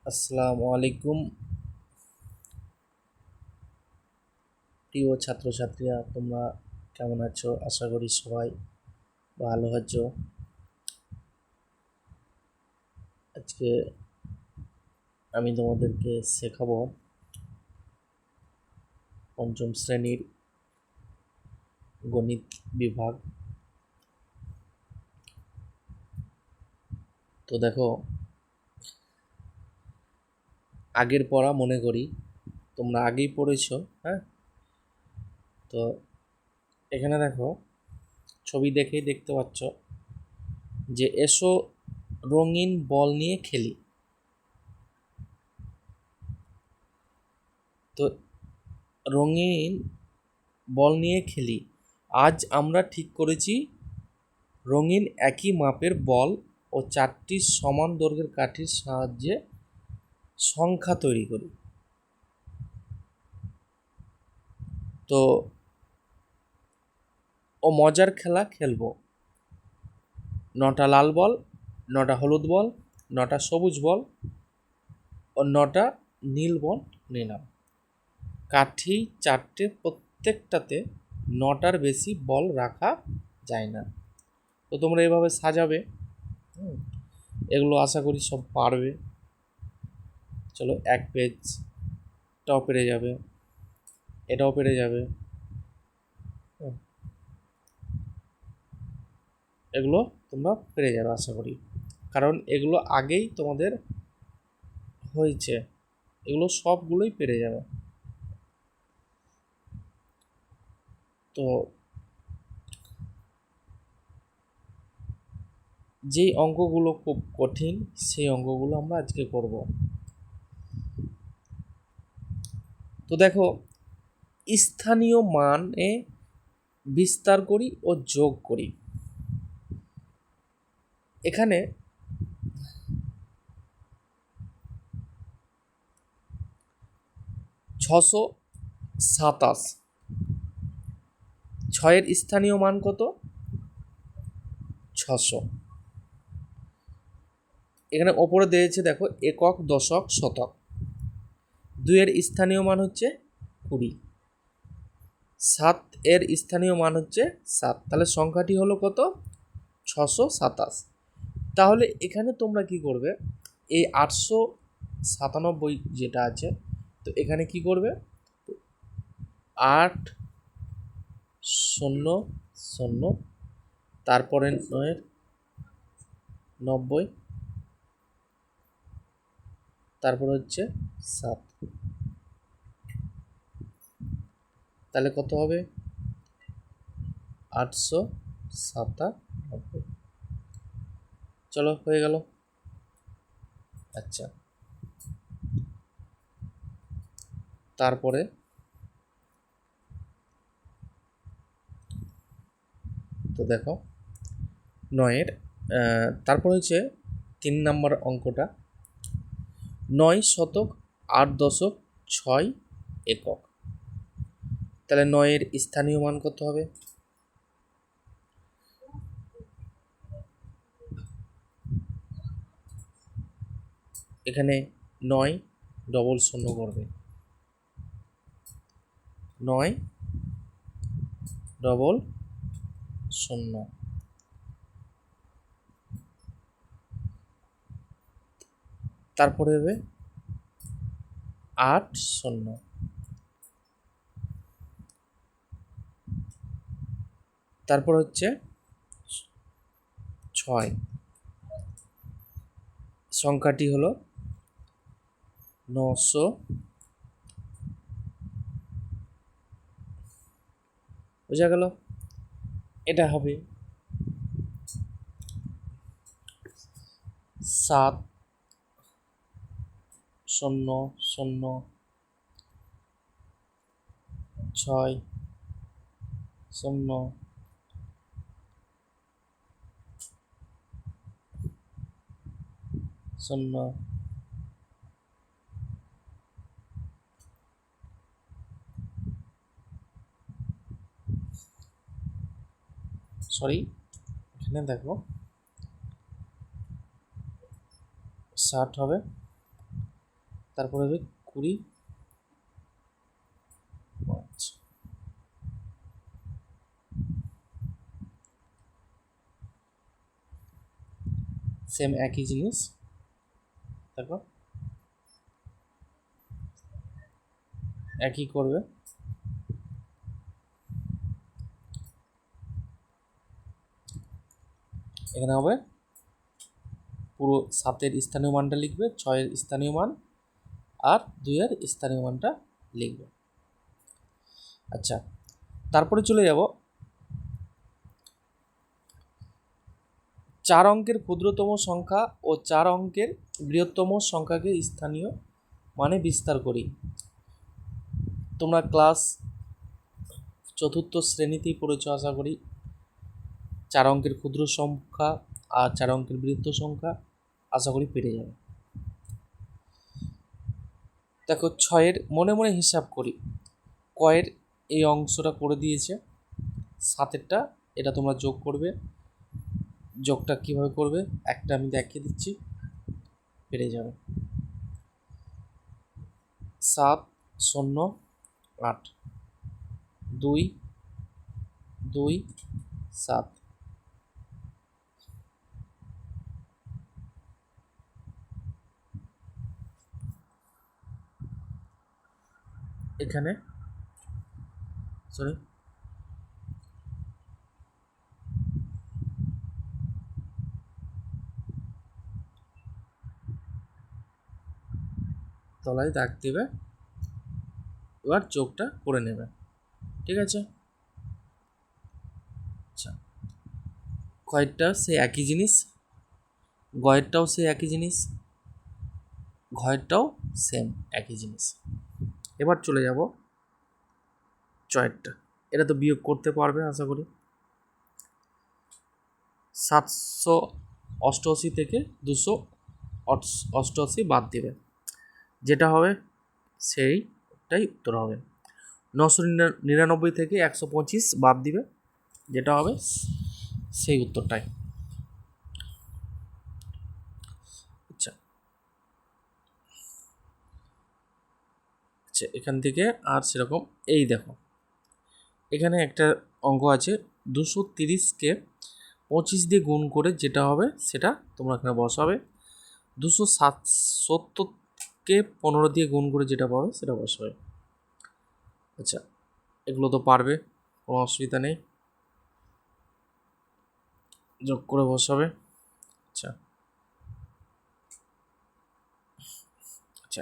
আসসালামু আলাইকুম প্রিয় ছাত্রছাত্রীরা, তোমরা কেমন আছো? আশা করি সবাই ভালো আছো। আজকে আমি তোমাদেরকে শেখাবো পঞ্চম শ্রেণীর গণিত বিভাগ। তো দেখো, আগের পড়া মনে করি তোমরা আগেই পড়েছো। হ্যাঁ, তো এখানে দেখো, ছবি দেখেই দেখতে পাচ্ছ যে এসো রঙিন বল নিয়ে খেলি। তো রঙিন বল নিয়ে খেলি, আজ আমরা ঠিক করেছি রঙিন একই মাপের বল ও 4টি সমান দৈর্ঘ্যের কাঠির সাহায্যে সংখ্যা তৈরি করি। তো ও মজার খেলা খেলবো। 9টা লাল বল, 9টা হলুদ বল, 9টা সবুজ বল ও 9টা নীল বল নিলাম। কাঠি 4টে, প্রত্যেকটাতে 9টার বেশি বল রাখা যায় না। তো তোমরা এভাবে সাজাবে। এগুলো আশা করি সব পারবে। চলো, এক পেজটাও পেরে যাবে, এটাও পেরে যাবে। এগুলো তোমরা পেরে যাবে আশা করি, কারণ এগুলো আগেই তোমাদের হয়েছে। এগুলো সবগুলোই পেরে যাবে। তো যেই অঙ্কগুলো খুব কঠিন, সেই অঙ্কগুলো আমরা আজকে করব। তো দেখো, স্থানীয় মানে বিস্তার করি ও যোগ করি। এখানে 627, 6-এর স্থানীয় মান কত? 600। এখানে ওপরে দিয়েছে দেখো, একক, দশক, শতক। 2-এর স্থানীয় মান হচ্ছে 20। 7-এর স্থানীয় মান হচ্ছে 7। তাহলে সংখ্যাটি হলো কত? 627। তাহলে এখানে তোমরা কি করবে, এই 897 যেটা আছে, তো এখানে কি করবে, 800, তারপরে 9-এর 90, তারপর হচ্ছে 7। তাহলে কত হবে? 897। চলো, হয়ে গেল। আচ্ছা, তারপরে তো দেখো, 9-এর তারপর হচ্ছে 3 নম্বর অঙ্কটা, 9 শতক 8 দশক 6 একক। তাহলে 9-এর স্থানীয় মান কত হবে? এখানে 9 ডবল শূন্য করবে, 9 ডবল শূন্য। তারপরে হবে 8 শূন্য। তারপর হচ্ছে 6। সংখ্যাটি হলো 900। বোঝা গেল? এটা হবে 700, 600, সরি, এখানে দেখো 60 হবে, তারপরে হবে 20, 5। সেম একই জিনিস, তারপর একই করবে, এখানে হবে পুরো 7-এর স্থানীয় মানটা লিখবে, 6-এর স্থানীয় মান আর 2-এর স্থানীয় মানটা লিখবে। আচ্ছা, তারপরে চলে যাব 4 অঙ্কের ক্ষুদ্রতম সংখ্যা ও 4 অঙ্কের বৃহত্তম সংখ্যাকে স্থানীয় মানে বিস্তার করি। তোমরা ক্লাস 4র্থ শ্রেণীতেই পড়েছ আশা করি 4 অঙ্কের ক্ষুদ্র সংখ্যা আর 4 অঙ্কের বৃহত্তম সংখ্যা, আশা করি পেরে যাবে। দেখো 6-এর মনে মনে হিসাব করি, কয়ের এই অংশটা করে দিয়েছে, 7-এরটা এটা তোমরা যোগ করবে, যোগটা কিভাবে করবে একটা আমি দেখিয়ে দিচ্ছি, পেরে যাবে। 7 0 8 2 2 7। এখানে সরি তলায় দাগ দেবে, এবার যোগটা করে নেবে, ঠিক আছে। আচ্ছা, কয়েরটা সে একই জিনিস, গয়েরটাও সে একই জিনিস, ঘয়েরটাও সেম একই জিনিস। এবার চলে যাব চয়েরটা, এটা তো বিয়োগ করতে পারবে আশা করি। 788 থেকে 288 বাদ দিবে, যেটা হবে সেইটাই উত্তর হবে। 999 থেকে 125 বাদ দিবে, যেটা হবে সেই উত্তরটাই। আচ্ছা আচ্ছা, এখান থেকে আর সেরকম এই দেখো এখানে একটা অঙ্ক আছে, 230কে 25 দিয়ে গুণ করে যেটা হবে সেটা তোমরা এখানে বসাবে, 270কে 15 দিয়ে গুণ করে যেটা পাবে সেটা বসাবে। আচ্ছা, এগুলো তো পারবে, কোনো অসুবিধা নেই, যোগ করে বসাবে। আচ্ছা আচ্ছা,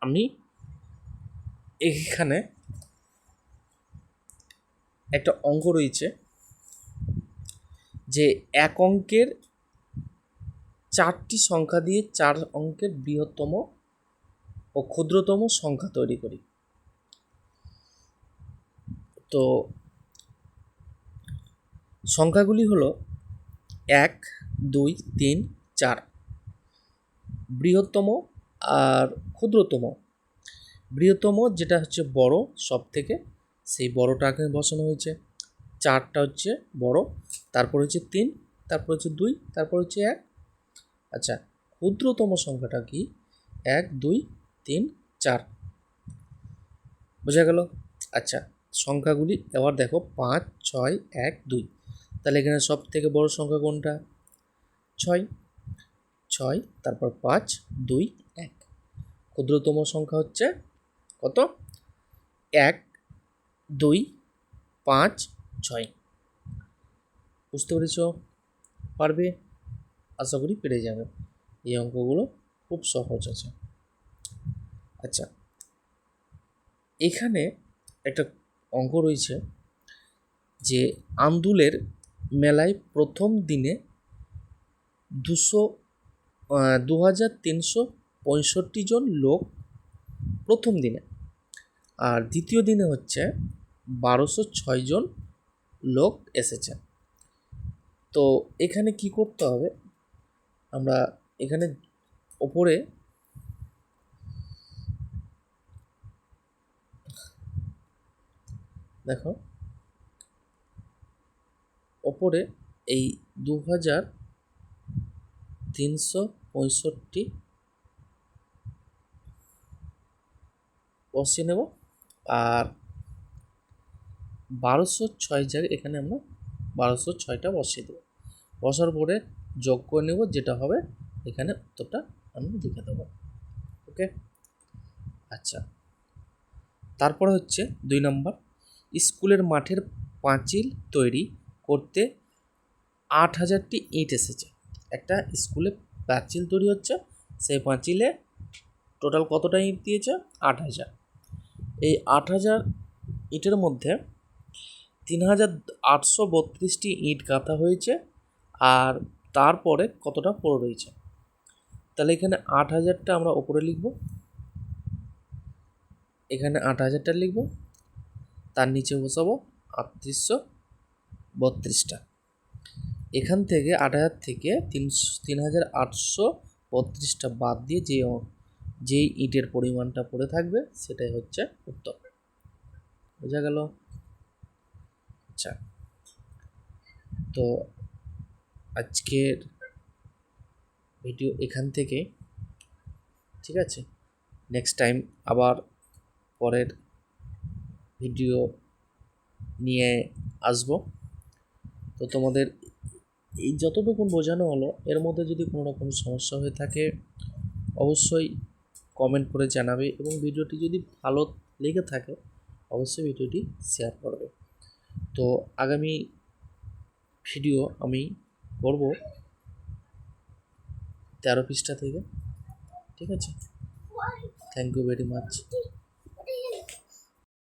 আমি এখানে একটা অঙ্ক রয়েছে যে এক অঙ্কের 4টি সংখ্যা দিয়ে 4 অঙ্কের বৃহত্তম ও ক্ষুদ্রতম সংখ্যা তৈরি করি। তো সংখ্যাগুলি হলো 1 2 3 4, বৃহত্তম আর ক্ষুদ্রতম। বৃহত্তম যেটা হচ্ছে বড় সব থেকে, সেই বড়টাকে বসানো হয়েছে, 4টা হচ্ছে বড়, তারপর হচ্ছে 3, তারপর হচ্ছে 2, তারপর হচ্ছে 1। আচ্ছা, ক্ষুদ্রতম সংখ্যাটা কি? 1 2 3 4, বোঝা গেল। আচ্ছা, সংখ্যাগুলি এবার দেখো 5 6 1 2, তাহলে এখানে সব থেকে বড় সংখ্যা কোনটা? 6 6, তারপর 5 2 1। ক্ষুদ্রতম সংখ্যা হচ্ছে কত? 1 2 5 6। বুঝতে পেরেছ? পারবে? আশা করি পেরে যাবে, এই অঙ্কগুলো খুব সহজ আছে। আচ্ছা, এখানে একটা অঙ্ক রয়েছে যে আন্দুলের মেলায় প্রথম দিনে 2365 জন লোক প্রথম দিনে, আর দ্বিতীয় দিনে হচ্ছে 1206 জন লোক এসেছে। তো এখানে কি করতে হবে, আমরা এখানে ওপরে দেখো, ওপরে এই 2000 365 বসিয়ে নেব, আর 1206 জায়গায় এখানে আমরা 1206টা বসিয়ে দেবো। বসার পরে যোগ করে নেব, যেটা হবে এখানে উত্তরটা আমি লিখে দেবো। ওকে, আচ্ছা। তারপরে হচ্ছে 2 নম্বর, স্কুলের মাঠের পাঁচিল তৈরি করতে 8000টি ইট এসেছে। একটা স্কুলে পাঁচিল তৈরি হচ্ছে, সেই পাঁচিলে টোটাল কতটা ইট দিয়েছে? 8000। এই 8000 ইটের মধ্যে 3832টি ইট গাঁথা হয়েছে, আর তারপরে কতটা পড়ে রয়েছে। তাহলে এখানে 8000টা আমরা ওপরে লিখব, এখানে 8000টা লিখব, তার নিচে বসাবো 3832টা। এখান থেকে 8000 থেকে 3832টা বাদ দিয়ে যেই ইটের পরিমাণটা পড়ে থাকবে সেটাই হচ্ছে উত্তর। বোঝা গেল? আচ্ছা, তো আজকের ভিডিও এখান থেকে, ঠিক আছে? নেক্সট টাইম আবার পরের ভিডিও নিয়ে আসবো। তো তোমাদের এই যতটুকু বোঝানো হলো এর মধ্যে যদি কোনো রকম সমস্যা হয়ে থাকে অবশ্যই কমেন্ট করে জানাবে, এবং ভিডিওটি যদি ভালো লেগে থাকে অবশ্যই ভিডিওটি শেয়ার করবে। তো আগামী ভিডিও আমি করব 13 পৃষ্ঠা থেকে, ঠিক আছে? Thank you very much.